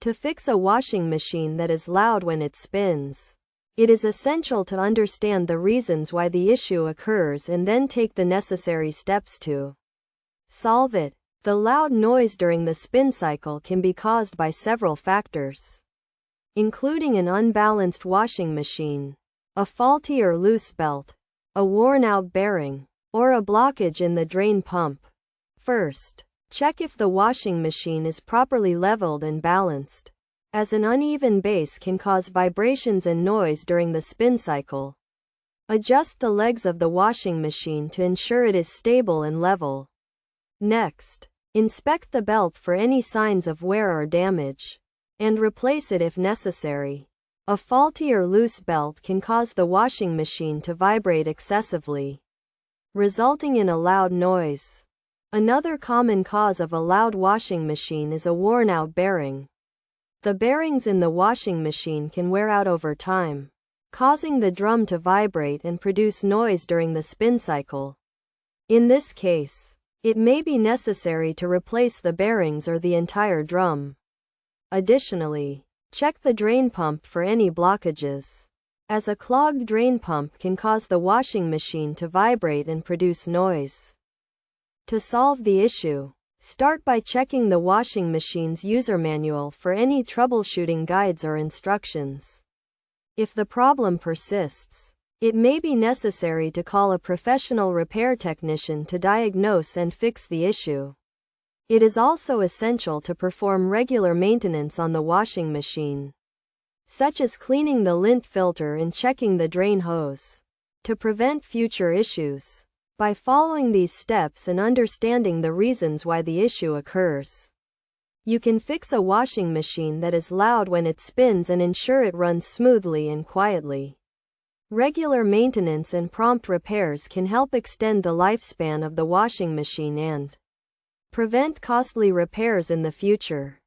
To fix a washing machine that is loud when it spins, it is essential to understand the reasons why the issue occurs and then take the necessary steps to solve it. The loud noise during the spin cycle can be caused by several factors, including an unbalanced washing machine, a faulty or loose belt, a worn-out bearing, or a blockage in the drain pump. First, check if the washing machine is properly leveled and balanced, as an uneven base can cause vibrations and noise during the spin cycle. Adjust the legs of the washing machine to ensure it is stable and level. Next, inspect the belt for any signs of wear or damage, and replace it if necessary. A faulty or loose belt can cause the washing machine to vibrate excessively, resulting in a loud noise. Another common cause of a loud washing machine is a worn-out bearing. The bearings in the washing machine can wear out over time, causing the drum to vibrate and produce noise during the spin cycle. In this case, it may be necessary to replace the bearings or the entire drum. Additionally, check the drain pump for any blockages, as a clogged drain pump can cause the washing machine to vibrate and produce noise. To solve the issue, start by checking the washing machine's user manual for any troubleshooting guides or instructions. If the problem persists, it may be necessary to call a professional repair technician to diagnose and fix the issue. It is also essential to perform regular maintenance on the washing machine, such as cleaning the lint filter and checking the drain hose, to prevent future issues. By following these steps and understanding the reasons why the issue occurs, you can fix a washing machine that is loud when it spins and ensure it runs smoothly and quietly. Regular maintenance and prompt repairs can help extend the lifespan of the washing machine and prevent costly repairs in the future.